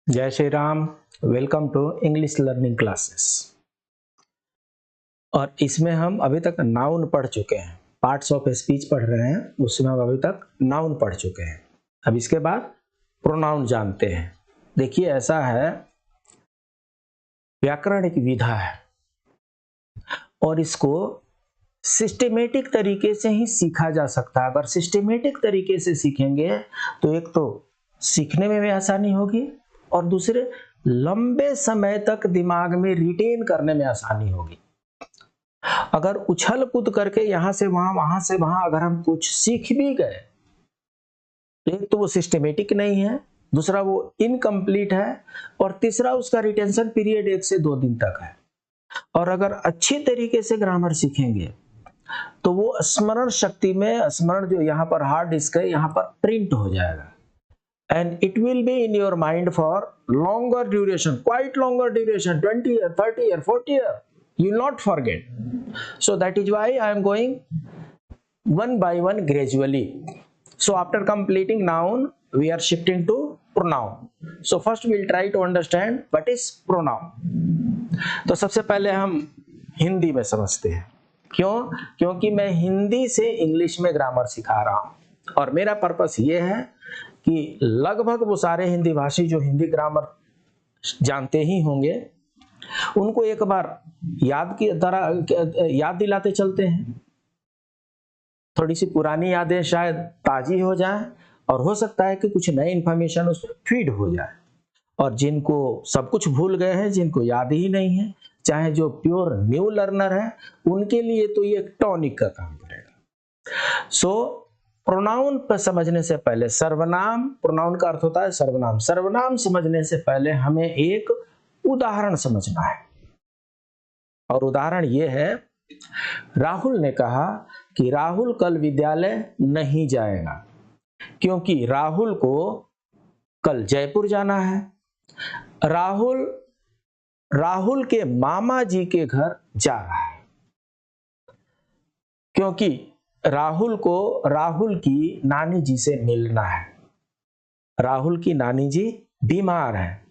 जय Shri Ram. Welcome to English learning classes. और इसमें हम अभी तक नाउन पढ़ चुके हैं, पार्ट्स ऑफ स्पीच पढ़ रहे हैं, उसमें हम अभी तक नाउन पढ़ चुके हैं। अब इसके बाद प्रोनाउन जानते हैं। देखिए, ऐसा है, व्याकरण एक विधा है और इसको सिस्टेमेटिक तरीके से ही सीखा जा सकता है। अगर सिस्टेमेटिक तरीके से सीखेंगे तो एक तो सीखने में भी आसानी होगी और दूसरे लंबे समय तक दिमाग में रिटेन करने में आसानी होगी। अगर उछल कूद करके यहां से वहां, वहां से वहां अगर हम कुछ सीख भी गए, एक तो वो सिस्टेमेटिक नहीं है, दूसरा वो इनकम्प्लीट है और तीसरा उसका रिटेंशन पीरियड 1 से 2 दिन तक है। और अगर अच्छी तरीके से ग्रामर सीखेंगे तो वो स्मरण शक्ति में, स्मरण जो यहाँ पर हार्ड डिस्क है, यहाँ पर प्रिंट हो जाएगा and it will be in your mind for longer duration, quite longer duration, 20 year, 30 year, 40 year. You will not forget. So that is why I am going one by one gradually. So after completing noun, we are shifting to pronoun. So first we will try to understand what is pronoun. तो सबसे पहले हम हिंदी में समझते हैं। क्यों? क्योंकि मैं हिंदी से इंग्लिश में ग्रामर सिखा रहा हूं और मेरा पर्पस ये है कि लगभग वो सारे हिंदी भाषी जो हिंदी ग्रामर जानते ही होंगे, उनको एक बार याद दिलाते चलते हैं। थोड़ी सी पुरानी यादें शायद ताजी हो जाए और हो सकता है कि कुछ नई इंफॉर्मेशन उसमें फीड हो जाए। और जिनको सब कुछ भूल गए हैं, जिनको याद ही नहीं है, चाहे जो प्योर न्यू लर्नर है, उनके लिए तो ये टॉनिक का काम करेगा। सो प्रोनाउन पर समझने से पहले, सर्वनाम, प्रोनाउन का अर्थ होता है सर्वनाम। सर्वनाम समझने से पहले हमें एक उदाहरण समझना है और उदाहरण ये है, राहुल ने कहा कि राहुल कल विद्यालय नहीं जाएगा क्योंकि राहुल को कल जयपुर जाना है। राहुल के मामा जी के घर जा रहा है क्योंकि राहुल को राहुल की नानी जी से मिलना है। राहुल की नानी जी बीमार है।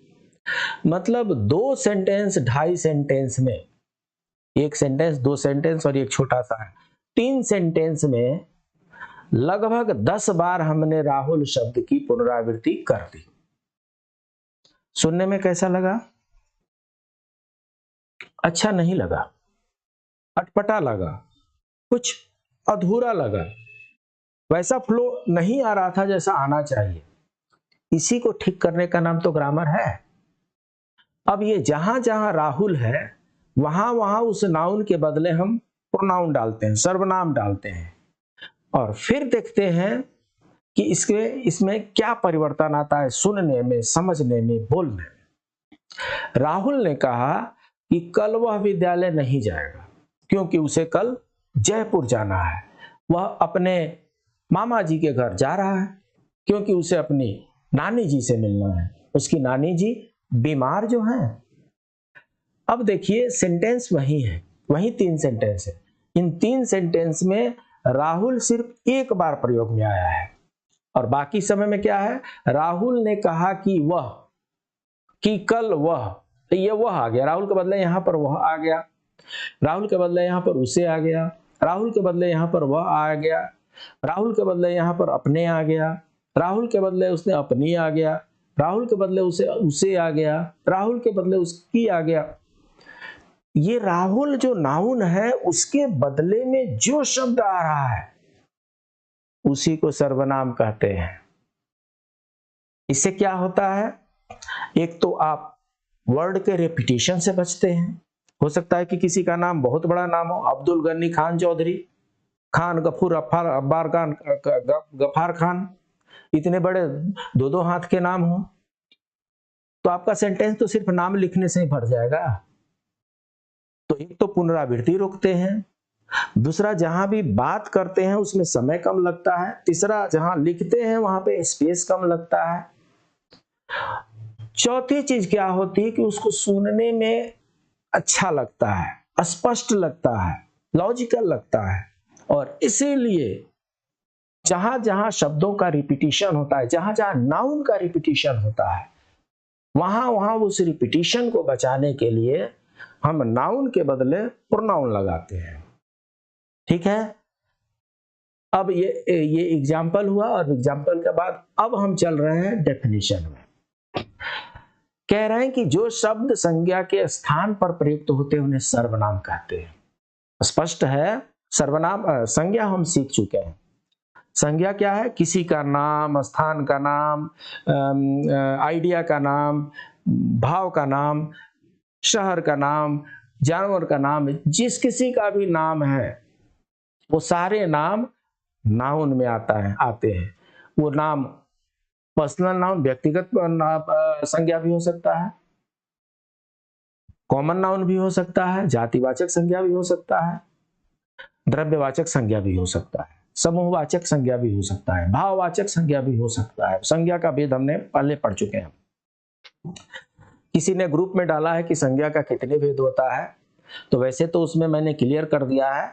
मतलब 2 सेंटेंस, 2.5 सेंटेंस में, एक सेंटेंस, 2 सेंटेंस और एक छोटा सा है, 3 सेंटेंस में लगभग 10 बार हमने राहुल शब्द की पुनरावृत्ति कर दी। सुनने में कैसा लगा? अच्छा नहीं लगा, अटपटा लगा, कुछ अधूरा लगा, वैसा फ्लो नहीं आ रहा था जैसा आना चाहिए। इसी को ठीक करने का नाम तो ग्रामर है। अब ये जहां जहां राहुल है, वहां वहां उस नाउन के बदले हम प्रोनाउन डालते हैं, सर्वनाम डालते हैं और फिर देखते हैं कि इसमें क्या परिवर्तन आता है सुनने में, समझने में, बोलने में। राहुल ने कहा कि कल वह विद्यालय नहीं जाएगा क्योंकि उसे कल जयपुर जाना है। वह अपने मामा जी के घर जा रहा है क्योंकि उसे अपनी नानी जी से मिलना है। उसकी नानी जी बीमार जो हैं। अब देखिए, सेंटेंस वही है, वही 3 सेंटेंस है। इन 3 सेंटेंस में राहुल सिर्फ एक बार प्रयोग में आया है और बाकी समय में क्या है? राहुल ने कहा कि वह, कि कल वह, तो ये वह आ गया, राहुल के बदले यहां पर वह आ गया, राहुल के बदले यहां पर उसे आ गया, राहुल के बदले यहां पर वह आ गया, राहुल के बदले यहां पर अपने आ गया, राहुल के बदले उसने अपनी आ गया, राहुल के बदले उसे आ गया, राहुल के बदले उसकी आ गया। ये राहुल जो नाउन है, उसके बदले में जो शब्द आ रहा है उसी को सर्वनाम कहते हैं। इससे क्या होता है? एक तो आप वर्ड के रेपिटेशन से बचते हैं। हो सकता है कि किसी का नाम बहुत बड़ा नाम हो, अब्दुल गनी खान चौधरी, खान गफूर अब्बार खान, गफार खान, इतने बड़े 2-2 हाथ के नाम हो तो आपका सेंटेंस तो सिर्फ नाम लिखने से ही भर जाएगा। तो एक तो पुनरावृत्ति रोकते हैं, दूसरा जहां भी बात करते हैं उसमें समय कम लगता है, तीसरा जहां लिखते हैं वहां पे स्पेस कम लगता है, चौथी चीज क्या होती है कि उसको सुनने में अच्छा लगता है, स्पष्ट लगता है, लॉजिकल लगता है। और इसीलिए जहां जहां शब्दों का रिपीटिशन होता है, जहां जहां नाउन का रिपीटिशन होता है, वहां वहां उस रिपीटिशन को बचाने के लिए हम नाउन के बदले प्रोनाउन लगाते हैं। ठीक है, अब ये एग्जाम्पल हुआ, और एग्जाम्पल के बाद अब हम चल रहे हैं डेफिनेशन में। कह रहे हैं कि जो शब्द संज्ञा के स्थान पर प्रयुक्त होते हैं उन्हें सर्वनाम कहते हैं। स्पष्ट है, सर्वनाम संज्ञा हम सीख चुके हैं। संज्ञा क्या है? किसी का नाम, स्थान का नाम, आइडिया का नाम, भाव का नाम, शहर का नाम, जानवर का नाम, जिस किसी का भी नाम है वो सारे नाम नाउन में आते हैं। वो नाम पर्सनल नाउन, व्यक्तिगत संज्ञा भी हो सकता है, कॉमन नाउन भी हो सकता है, जातिवाचक संज्ञा भी हो सकता है, द्रव्यवाचक संज्ञा भी हो सकता है, समूहवाचक संज्ञा भी हो सकता है, भाववाचक संज्ञा भी हो सकता है। संज्ञा का भेद हमने पहले पढ़ चुके हैं। किसी ने ग्रुप में डाला है कि संज्ञा का कितने भेद होता है, तो वैसे तो उसमें मैंने क्लियर कर दिया है।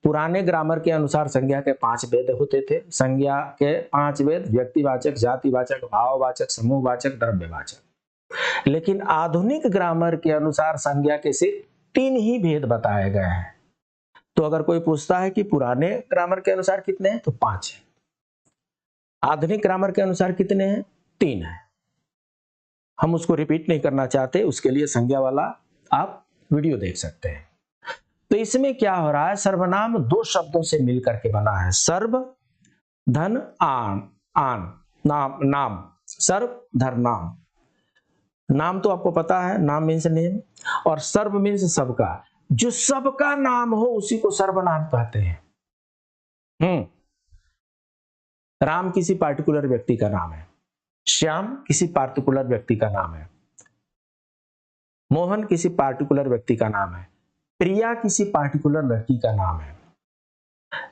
पुराने ग्रामर के अनुसार संज्ञा के 5 भेद होते थे। संज्ञा के 5 भेद: व्यक्तिवाचक, जातिवाचक, भाववाचक, समूहवाचक, द्रव्यवाचक। लेकिन आधुनिक ग्रामर के अनुसार संज्ञा के सिर्फ 3 ही भेद बताए गए हैं। तो अगर कोई पूछता है कि पुराने ग्रामर के अनुसार कितने हैं, तो 5 है। आधुनिक ग्रामर के अनुसार कितने हैं? 3 है। हम उसको रिपीट नहीं करना चाहते, उसके लिए संज्ञा वाला आप वीडियो देख सकते हैं। तो इसमें क्या हो रहा है, सर्वनाम 2 शब्दों से मिलकर के बना है। सर्व धन आन, नाम, नाम, सर्व धन नाम। नाम तो आपको पता है, नाम मीन्स नेम, और सर्व मीन्स सबका। जो सबका नाम हो उसी को सर्वनाम कहते हैं। राम किसी पार्टिकुलर व्यक्ति का नाम है, श्याम किसी पार्टिकुलर व्यक्ति का नाम है, मोहन किसी पार्टिकुलर व्यक्ति का नाम है, प्रिया किसी पार्टिकुलर लड़की का नाम है।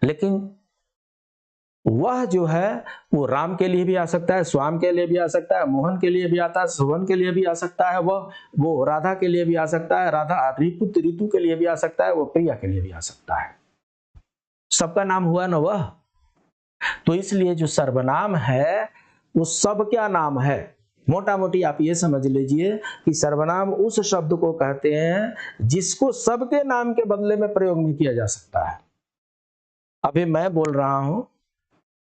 लेकिन वह जो है वो राम के लिए भी आ सकता है, श्याम के लिए भी आ सकता है, मोहन के लिए भी आता है, सोहन के लिए भी आ सकता है, वो राधा के लिए भी आ सकता है, राधा ऋतु के लिए भी आ सकता है, वो प्रिया के लिए भी आ सकता है। सबका नाम हुआ ना वह। तो इसलिए जो सर्वनाम है वो सब क्या नाम है। मोटा मोटी आप ये समझ लीजिए कि सर्वनाम उस शब्द को कहते हैं जिसको सबके नाम के बदले में प्रयोग नहीं किया जा सकता है। अभी मैं बोल रहा हूं,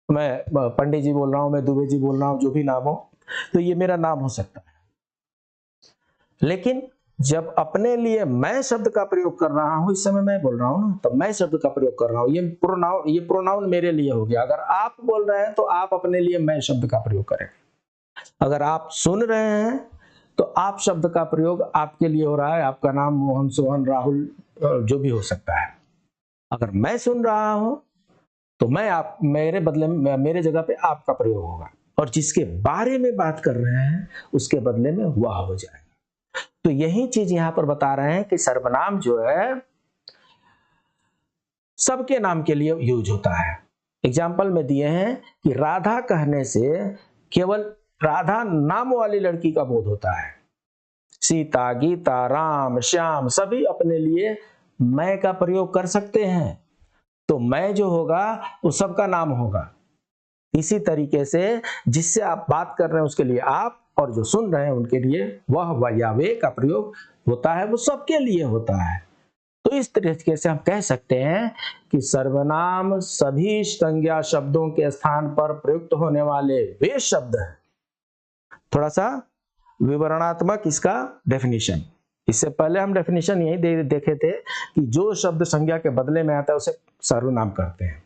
मैं पंडित जी बोल रहा हूं, मैं दुबे जी बोल रहा हूं, जो भी नाम हो, तो ये मेरा नाम हो सकता है। लेकिन जब अपने लिए मैं शब्द का प्रयोग कर रहा हूं, इस समय मैं बोल रहा हूं ना, तो मैं शब्द का प्रयोग कर रहा हूं, ये प्रोनाउन मेरे लिए हो गया। अगर आप बोल रहे हैं तो आप अपने लिए मैं शब्द का प्रयोग करेंगे। अगर आप सुन रहे हैं तो आप शब्द का प्रयोग आपके लिए हो रहा है। आपका नाम मोहन, सोहन, राहुल जो भी हो सकता है। अगर मैं सुन रहा हूं तो मेरे बदले में, मेरे जगह पे आपका प्रयोग होगा, और जिसके बारे में बात कर रहे हैं उसके बदले में वह हो जाएगा। तो यही चीज यहां पर बता रहे हैं कि सर्वनाम जो है सबके नाम के लिए यूज होता है। एग्जाम्पल में दिए हैं कि राधा कहने से केवल राधा नाम वाली लड़की का बोध होता है। सीता, गीता, राम, श्याम सभी अपने लिए मैं का प्रयोग कर सकते हैं, तो मैं जो होगा वो सबका नाम होगा। इसी तरीके से जिससे आप बात कर रहे हैं उसके लिए आप, और जो सुन रहे हैं उनके लिए वह या वे का प्रयोग होता है, वो सबके लिए होता है। तो इस तरीके से हम कह सकते हैं कि सर्वनाम सभी संज्ञा शब्दों के स्थान पर प्रयुक्त होने वाले वे शब्द हैं। थोड़ा सा विवरणात्मक इसका डेफिनेशन, इससे पहले हम डेफिनेशन यही देखे थे कि जो शब्द संज्ञा के बदले में आता है उसे सर्वनाम कहते हैं।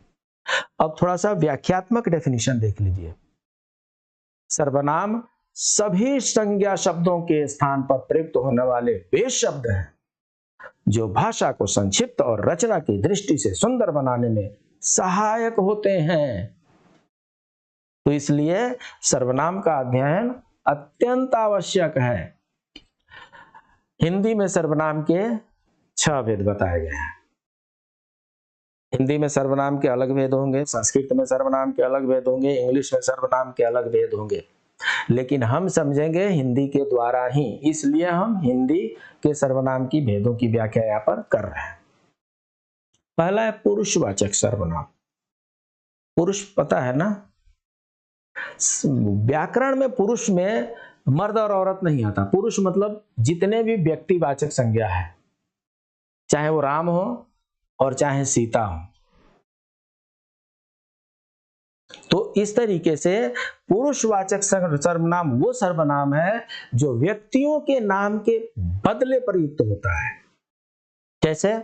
अब थोड़ा सा व्याख्यात्मक डेफिनेशन देख लीजिए। सर्वनाम सभी संज्ञा शब्दों के स्थान पर प्रयुक्त होने वाले वे शब्द हैं जो भाषा को संक्षिप्त और रचना की दृष्टि से सुंदर बनाने में सहायक होते हैं। तो इसलिए सर्वनाम का अध्ययन अत्यंत आवश्यक है। हिंदी में सर्वनाम के 6 भेद बताए गए हैं। हिंदी में सर्वनाम के अलग भेद होंगे, संस्कृत में सर्वनाम के अलग भेद होंगे, इंग्लिश में सर्वनाम के अलग भेद होंगे, लेकिन हम समझेंगे हिंदी के द्वारा ही, इसलिए हम हिंदी के सर्वनाम की भेदों की व्याख्या यहाँ पर कर रहे हैं। पहला है पुरुषवाचक सर्वनाम। पुरुष पता है ना, व्याकरण में पुरुष में मर्द और औरत नहीं आता। पुरुष मतलब जितने भी व्यक्तिवाचक संज्ञा है, चाहे वो राम हो और चाहे सीता हो। तो इस तरीके से पुरुषवाचक सर्वनाम वो सर्वनाम है जो व्यक्तियों के नाम के बदले प्रयुक्त होता है। जैसे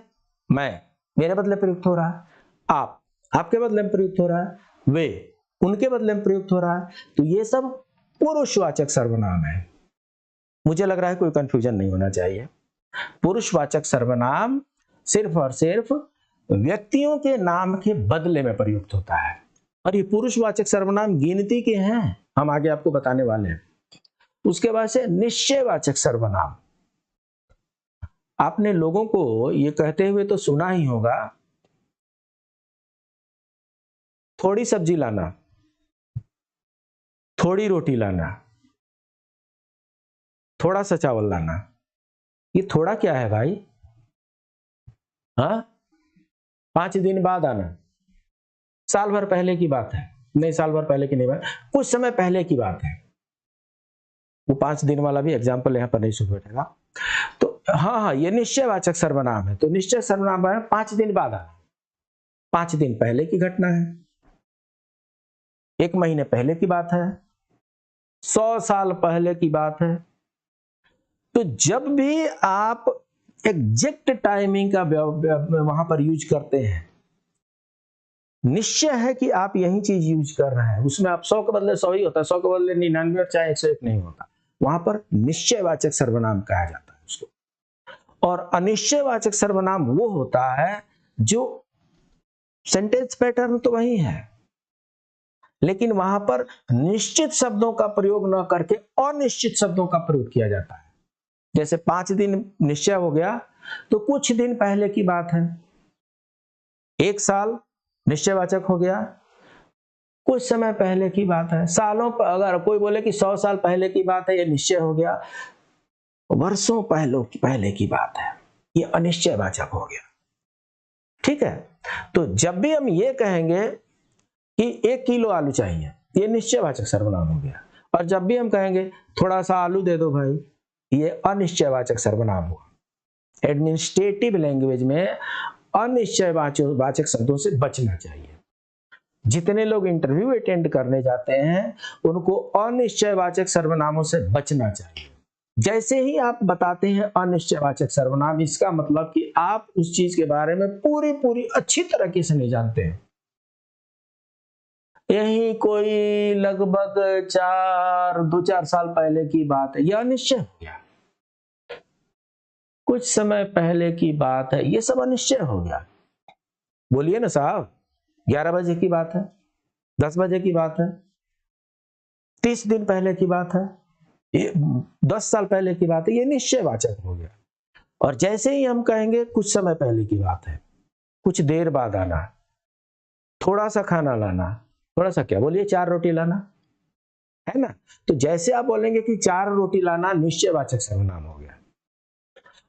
मैं, मेरे बदले प्रयुक्त हो रहा है, आप, आपके बदले में प्रयुक्त हो रहा है, वे, उनके बदले में प्रयुक्त हो रहा है। तो ये सब पुरुषवाचक सर्वनाम है। मुझे लग रहा है कोई कंफ्यूजन नहीं होना चाहिए। पुरुषवाचक सर्वनाम सिर्फ और सिर्फ व्यक्तियों के नाम के बदले में प्रयुक्त होता है। और ये पुरुषवाचक सर्वनाम गिनती के हैं, हम आगे आपको बताने वाले हैं। उसके बाद से निश्चयवाचक सर्वनाम। आपने लोगों को ये कहते हुए तो सुना ही होगा, थोड़ी सब्जी लाना, थोड़ी रोटी लाना, थोड़ा सा चावल लाना। ये थोड़ा क्या है भाई? हाँ, 5 दिन बाद आना, साल भर पहले की बात है। नहीं, साल भर पहले की नहीं बात, कुछ समय पहले की बात है। वो 5 दिन वाला भी एग्जाम्पल यहाँ पर नहीं सुन बैठेगा। तो हाँ, ये निश्चयवाचक सर्वनाम है। तो निश्चय सर्वनाम है 5 दिन बाद आना, 5 दिन पहले की घटना है, 1 महीने पहले की बात है, 100 साल पहले की बात है। तो जब भी आप एग्जैक्ट टाइमिंग का वहां पर यूज करते हैं, निश्चय है कि आप यही चीज यूज कर रहे हैं, उसमें आप 100 के बदले 100 ही होता है, 100 के बदले 99 और चाहे 101 नहीं होता, वहां पर निश्चयवाचक सर्वनाम कहा जाता है उसको। और अनिश्चयवाचक सर्वनाम वो होता है जो सेंटेंस पैटर्न तो वही है, लेकिन वहां पर निश्चित शब्दों का प्रयोग न करके अनिश्चित शब्दों का प्रयोग किया जाता है। जैसे 5 दिन निश्चय हो गया तो कुछ दिन पहले की बात है। 1 साल निश्चयवाचक हो गया, कुछ समय पहले की बात है। सालों पर अगर कोई बोले कि 100 साल पहले की बात है, ये निश्चय हो गया। वर्षों पहले की बात है, ये अनिश्चयवाचक हो गया। ठीक है, तो जब भी हम ये कहेंगे कि 1 किलो आलू चाहिए, ये निश्चयवाचक सर्वनाम हो गया। और जब भी हम कहेंगे थोड़ा सा आलू दे दो भाई, ये अनिश्चयवाचक सर्वनाम हुआ। एडमिनिस्ट्रेटिव लैंग्वेज में अनिश्चयवाचक शब्दों से बचना चाहिए। जितने लोग इंटरव्यू अटेंड करने जाते हैं उनको अनिश्चयवाचक सर्वनामों से बचना चाहिए। जैसे ही आप बताते हैं अनिश्चयवाचक सर्वनाम, इसका मतलब कि आप उस चीज के बारे में पूरी अच्छी तरीके से नहीं जानते हैं। यही कोई लगभग 2-4 साल पहले की बात है, यह अनिश्चय हो गया। कुछ समय पहले की बात है, ये सब अनिश्चय हो गया। बोलिए ना साहब, 11 बजे की बात है, 10 बजे की बात है, 30 दिन पहले की बात है, ये 10 साल पहले की बात है, ये निश्चयवाचक हो गया। और जैसे ही हम कहेंगे कुछ समय पहले की बात है, कुछ देर बाद आना, थोड़ा सा खाना लाना, थोड़ा सा क्या बोलिए, 4 रोटी लाना, है ना। तो जैसे आप बोलेंगे कि 4 रोटी लाना, निश्चयवाचक सर्वनाम हो गया।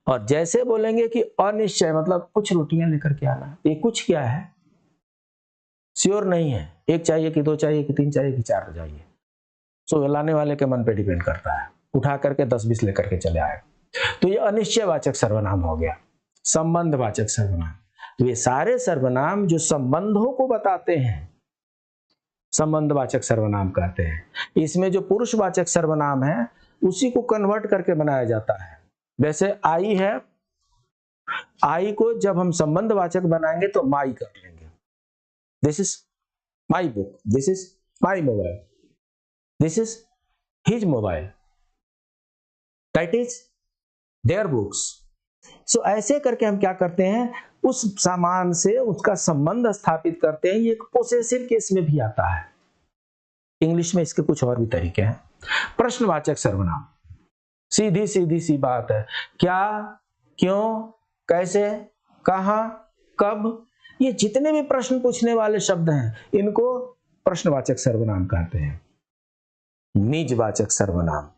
और जैसे बोलेंगे कि अनिश्चय मतलब कुछ रोटियां लेकर के आना, ये कुछ क्या है, श्योर नहीं है, 1 चाहिए कि 2 चाहिए कि 3 चाहिए कि 4 चाहिए। सो लाने वाले के मन पे डिपेंड करता है, उठा करके 10-20 लेकर के चले आए। तो ये अनिश्चयवाचक सर्वनाम हो गया। संबंधवाचक सर्वनाम, तो ये सारे सर्वनाम जो संबंधों को बताते हैं संबंधवाचक सर्वनाम कहते हैं। इसमें जो पुरुषवाचक सर्वनाम है उसी को कन्वर्ट करके बनाया जाता है। वैसे आई है, आई को जब हम संबंधवाचक बनाएंगे तो माई कर लेंगे। This is my book, this is my mobile, this is his mobile, that is their books. So ऐसे करके हम क्या करते हैं, उस सामान से उसका संबंध स्थापित करते हैं। ये एक पोसेसिव केस में भी आता है। इंग्लिश में इसके कुछ और भी तरीके हैं। प्रश्नवाचक सर्वनाम, सीधी सी बात है, क्या, क्यों, कैसे, कहां, कब, ये जितने भी प्रश्न पूछने वाले शब्द हैं इनको प्रश्नवाचक सर्वनाम कहते हैं। निजवाचक सर्वनाम,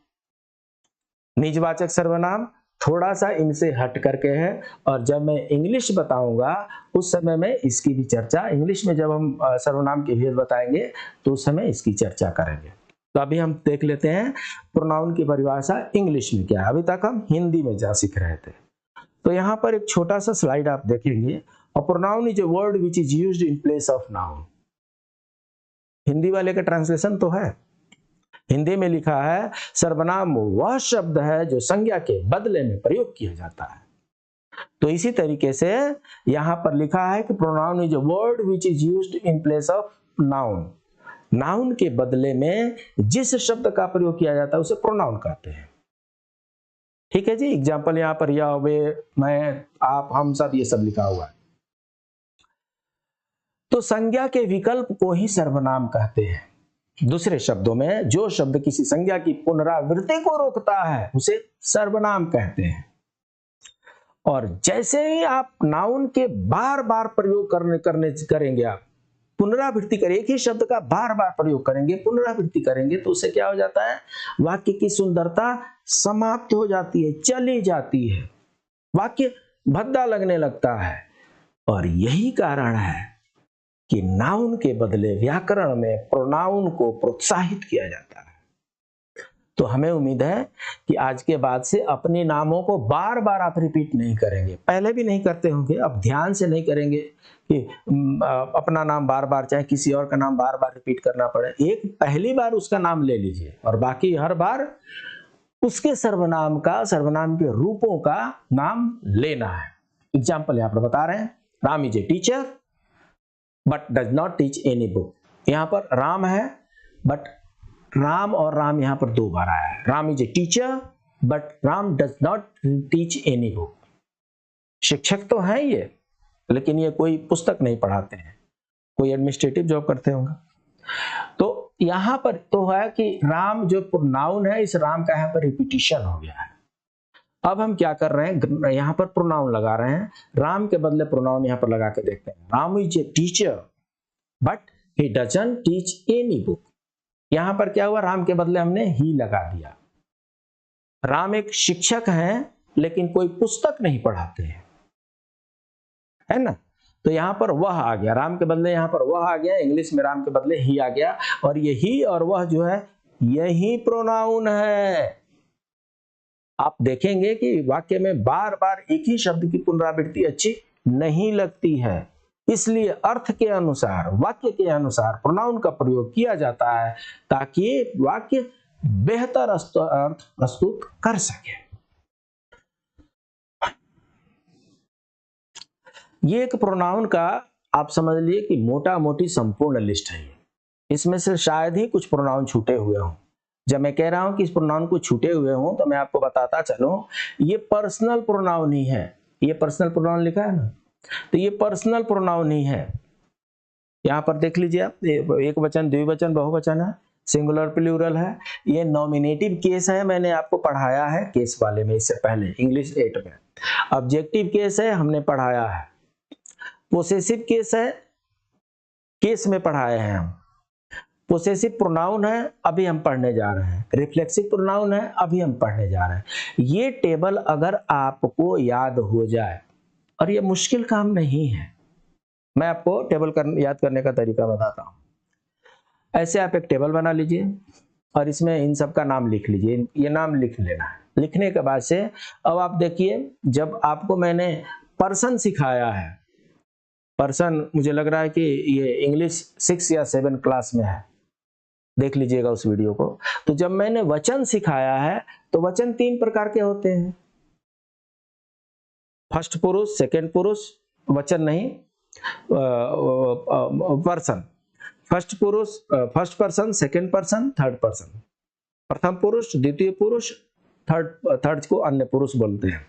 निजवाचक सर्वनाम थोड़ा सा इनसे हट करके है, और जब मैं इंग्लिश बताऊंगा उस समय में इसकी भी चर्चा, इंग्लिश में जब हम सर्वनाम के भेद बताएंगे तो उस समय इसकी चर्चा करेंगे। तो अभी हम देख लेते हैं प्रोनाउन की परिभाषा इंग्लिश में क्या है। अभी तक हम हिंदी में जा सीख रहे थे। तो यहाँ पर एक छोटा सा स्लाइड आप देखेंगे, a pronoun is a word which is used in place of noun. Hindi वाले का ट्रांसलेशन तो है, हिंदी में लिखा है सर्वनाम वह शब्द है जो संज्ञा के बदले में प्रयोग किया जाता है। तो इसी तरीके से यहां पर लिखा है कि pronoun is a word which is used in place of noun. Noun के बदले में जिस शब्द का प्रयोग किया जाता है उसे प्रोनाउन कहते हैं। ठीक है जी। एग्जाम्पल यहां पर यह, वे, मैं, आप, हम सब, ये सब लिखा हुआ है। तो संज्ञा के विकल्प को ही सर्वनाम कहते हैं। दूसरे शब्दों में जो शब्द किसी संज्ञा की पुनरावृत्ति को रोकता है उसे सर्वनाम कहते हैं। और जैसे ही आप नाउन के बार बार प्रयोग करेंगे, आप पुनरावृत्ति करें, एक ही शब्द का बार बार प्रयोग करेंगे, पुनरावृत्ति करेंगे, तो उससे क्या हो जाता है, वाक्य की सुंदरता समाप्त हो जाती है, चली जाती है, वाक्य भद्दा लगने लगता है। और यही कारण है कि नाउन के बदले व्याकरण में प्रोनाउन को प्रोत्साहित किया जाता है। तो हमें उम्मीद है कि आज के बाद से अपने नामों को बार बार आप रिपीट नहीं करेंगे। पहले भी नहीं करते होंगे, अब ध्यान से नहीं करेंगे कि अपना नाम बार बार, चाहे किसी और का नाम बार बार रिपीट करना पड़े। एक पहली बार उसका नाम ले लीजिए और बाकी हर बार उसके सर्वनाम के रूपों का नाम लेना है। एग्जाम्पल यहाँ पर बता रहे हैं, Ram is a teacher but does not teach any book. यहाँ पर राम है, बट राम और राम यहाँ पर 2 बार आया है। Ram is a teacher but Ram does not teach any book. शिक्षक तो हैं ये, लेकिन ये कोई पुस्तक नहीं पढ़ाते हैं, कोई एडमिनिस्ट्रेटिव जॉब करते होंगे। तो यहाँ पर तो है कि राम जो प्रोनाउन है, इस राम का यहाँ पर रिपीटिशन हो गया है। अब हम क्या कर रहे हैं, यहाँ पर प्रोनाउन लगा रहे हैं, राम के बदले प्रोनाउन यहाँ पर लगा के देखते हैं। Ram is a teacher but he doesn't teach any book. यहाँ पर क्या हुआ, राम के बदले हमने ही लगा दिया। राम एक शिक्षक हैं लेकिन कोई पुस्तक नहीं पढ़ाते हैं, है ना। तो यहाँ पर वह आ गया, राम के बदले यहाँ पर वह आ गया, इंग्लिश में राम के बदले ही आ गया। और ये ही और वह जो है, यही प्रोनाउन है। आप देखेंगे कि वाक्य में बार बार एक ही शब्द की पुनरावृत्ति अच्छी नहीं लगती है, इसलिए अर्थ के अनुसार, वाक्य के अनुसार प्रोनाउन का प्रयोग किया जाता है ताकि वाक्य बेहतर अर्थ प्रस्तुत कर सके। ये एक प्रोनाउन का आप समझ लिए कि मोटा मोटी संपूर्ण लिस्ट है। इसमें से शायद ही कुछ प्रोनाउन छूटे हुए हों। जब मैं कह रहा हूं कि इस प्रोनाउन को छूटे हुए हों तो मैं आपको बताता चलूं, ये पर्सनल प्रोनाउन ही है। ये पर्सनल प्रोनाउन लिखा है ना, तो ये पर्सनल प्रोनाउन ही है। यहां पर देख लीजिए आप, एक वचन, द्विवचन, बहुवचन है, सिंगुलर प्लूरल है। ये नॉमिनेटिव केस है, मैंने आपको पढ़ाया है केस वाले में इससे पहले, इंग्लिश 8 में। ऑब्जेक्टिव केस है, हमने पढ़ाया है। पोसेसिव केस है, केस में पढ़ाए हैं हम। पोसेसिव प्रोनाउन है, अभी हम पढ़ने जा रहे हैं। रिफ्लेक्सिव प्रोनाउन है, अभी हम पढ़ने जा रहे हैं। ये टेबल अगर आपको याद हो जाए, और ये मुश्किल काम नहीं है, मैं आपको टेबल याद करने का तरीका बताता हूं। ऐसे आप एक टेबल बना लीजिए और इसमें इन सब का नाम लिख लीजिए। ये नाम लिख लेना है। लिखने के बाद से अब आप देखिए, जब आपको मैंने पर्सन सिखाया है, पर्सन मुझे लग रहा है कि ये इंग्लिश 6 या 7 क्लास में है, देख लीजिएगा उस वीडियो को। तो जब मैंने वचन सिखाया है तो वचन 3 प्रकार के होते हैं, फर्स्ट पुरुष, सेकंड पुरुष, वचन नहीं, पर्सन। फर्स्ट पुरुष, first person, second person, third person. प्रथम पुरुष, द्वितीय पुरुष, थर्ड को अन्य पुरुष बोलते हैं।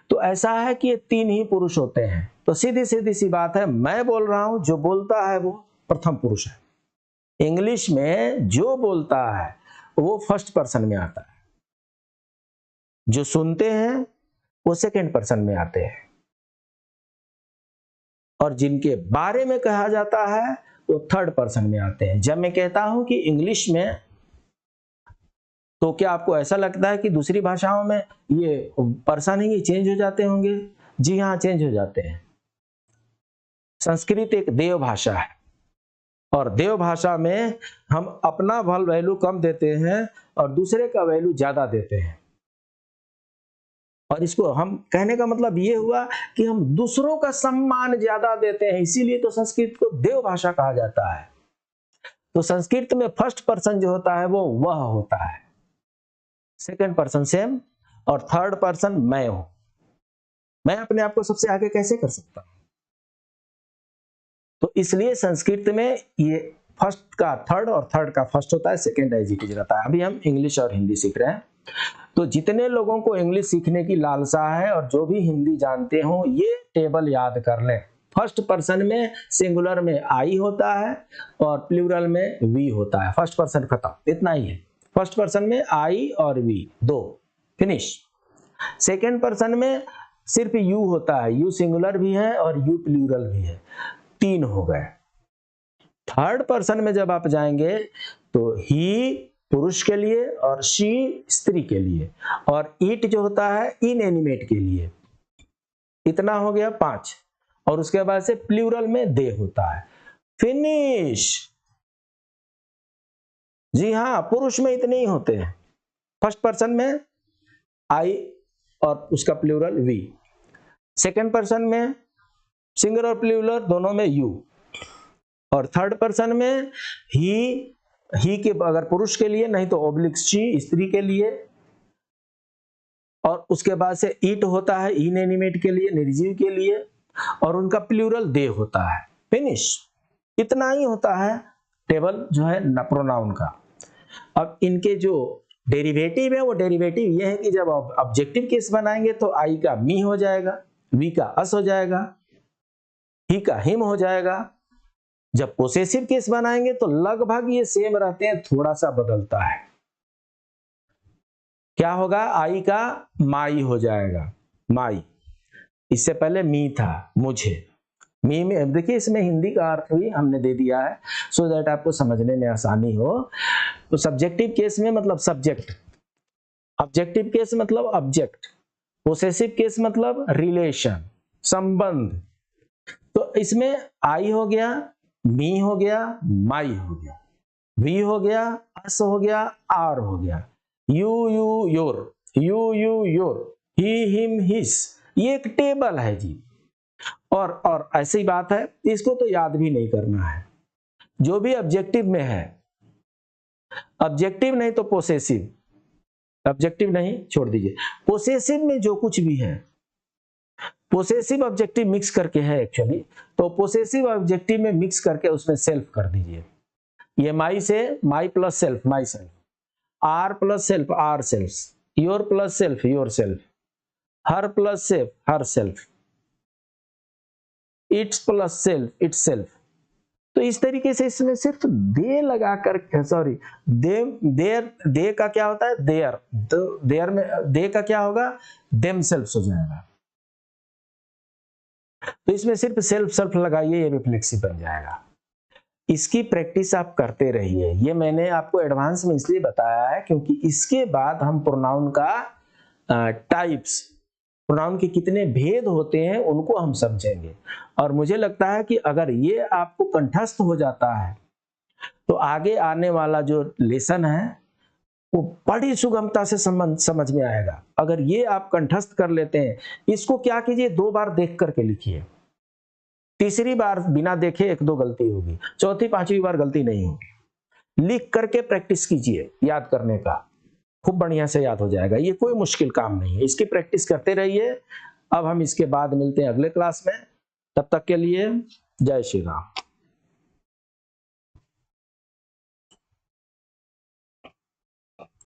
तो ऐसा है कि ये 3 ही पुरुष होते हैं। तो सीधी सी बात है, मैं बोल रहा हूं, जो बोलता है वो प्रथम पुरुष है। इंग्लिश में जो बोलता है वो फर्स्ट पर्सन में आता है, जो सुनते हैं वो सेकंड पर्सन में आते हैं, और जिनके बारे में कहा जाता है वो थर्ड पर्सन में आते हैं। जब मैं कहता हूं कि इंग्लिश में, तो क्या आपको ऐसा लगता है कि दूसरी भाषाओं में ये पर्सन ही चेंज हो जाते होंगे? जी हाँ, चेंज हो जाते हैं। संस्कृत एक देव भाषा है, और देव भाषा में हम अपना वैल्यू कम देते हैं और दूसरे का वैल्यू ज्यादा देते हैं। और इसको हम कहने का मतलब ये हुआ कि हम दूसरों का सम्मान ज्यादा देते हैं, इसीलिए तो संस्कृत को देव भाषा कहा जाता है। तो संस्कृत में फर्स्ट पर्सन जो होता है वो वह होता है, सेकंड पर्सन सेम, और थर्ड पर्सन मैं हूं। मैं अपने आप को सबसे आगे कैसे कर सकता हूं? तो इसलिए संस्कृत में ये फर्स्ट का थर्ड और थर्ड का फर्स्ट होता है, सेकंड एज इट इज रहता है। अभी हम इंग्लिश और हिंदी सीख रहे हैं, तो जितने लोगों को इंग्लिश सीखने की लालसा है और जो भी हिंदी जानते हो ये टेबल याद कर लें। फर्स्ट पर्सन में सिंगुलर में आई होता है और प्लूरल में वी होता है। फर्स्ट पर्सन खत्म, इतना ही है। फर्स्ट पर्सन में आई और वी, दो, फिनिश। सेकंड पर्सन में सिर्फ यू होता है, यू सिंगुलर भी है और यू प्लूरल भी है, तीन हो गए। थर्ड पर्सन में जब आप जाएंगे तो ही पुरुष के लिए और शी स्त्री के लिए, और इट जो होता है इनएनिमेट के लिए। इतना हो गया 5। और उसके बाद से प्लूरल में दे होता है, फिनिश। जी हाँ, पुरुष में इतने ही होते हैं। फर्स्ट पर्सन में आई और उसका प्लूरल वी, सेकंड पर्सन में सिंगुलर और प्लूरल दोनों में यू, और थर्ड पर्सन में ही के अगर पुरुष के लिए, नहीं तो ओब्लिक शी स्त्री के लिए, और उसके बाद से इट होता है इनएनिमेट के लिए, निर्जीव के लिए, और उनका प्लूरल दे होता है, फिनिश। इतना ही होता है टेबल जो है प्रोनाउन का। अब इनके जो डेरिवेटिव है वो डेरिवेटिव ये है कि जब ऑब्जेक्टिव केस बनाएंगे तो आई का मी हो जाएगा, वी का अस हो जाएगा, ही का हिम हो जाएगा। जब पोसेसिव केस बनाएंगे तो लगभग ये सेम रहते हैं, थोड़ा सा बदलता है। क्या होगा? आई का माई हो जाएगा, माई। इससे पहले मी था, मुझे। मी में देखिए इसमें हिंदी का अर्थ भी हमने दे दिया है सो दैट आपको समझने में आसानी हो। तो सब्जेक्टिव केस में मतलब सब्जेक्ट, ऑब्जेक्टिव केस मतलब ऑब्जेक्ट, पोसेसिव केस मतलब रिलेशन, संबंध। तो इसमें आई हो गया, मी हो गया, माई हो गया, वी हो गया, अस हो गया, आर हो गया, you you your, you you your, he him his. ये एक टेबल है जी। और ऐसी बात है, इसको तो याद भी नहीं करना है। जो भी ऑब्जेक्टिव में है, ऑब्जेक्टिव नहीं तो पोसेसिव, ऑब्जेक्टिव नहीं छोड़ दीजिए, पोसेसिव में जो कुछ भी है, पोसेसिव ऑब्जेक्टिव मिक्स करके है एक्चुअली, तो पोसेसिव ऑब्जेक्टिव में मिक्स करके उसमें सेल्फ कर दीजिए। ये माई से my plus self, my self, our plus self, our self, your plus self, your self, her plus self, her self, its plus self, its self. तो इस तरीके से इसमें सिर्फ दे लगाकर, सॉरी दे का क्या होता है? देयर। तो देयर में दे का क्या होगा? देम सेल्फ हो जाएगा। तो इसमें सिर्फ सेल्फ सेल्फ लगाइए, ये रिफ्लेक्सिव बन जाएगा। इसकी प्रैक्टिस आप करते रहिए। ये मैंने आपको एडवांस में इसलिए बताया है क्योंकि इसके बाद हम प्रोनाउन का टाइप्स, प्रोनाउन के कितने भेद होते हैं उनको हम समझेंगे। और मुझे लगता है कि अगर ये आपको कंठस्थ हो जाता है तो आगे आने वाला जो लेसन है वो बड़ी सुगमता से समझ में आएगा। अगर ये आप कंठस्थ कर लेते हैं, इसको क्या कीजिए, 2 बार देख करके लिखिए। तीसरी बार बिना देखे 1-2 गलती होगी, चौथी 5वीं बार गलती नहीं होगी। लिख करके प्रैक्टिस कीजिए याद करने का, खूब बढ़िया से याद हो जाएगा। ये कोई मुश्किल काम नहीं है, इसकी प्रैक्टिस करते रहिए। अब हम इसके बाद मिलते हैं अगले क्लास में, तब तक के लिए जय श्री राम।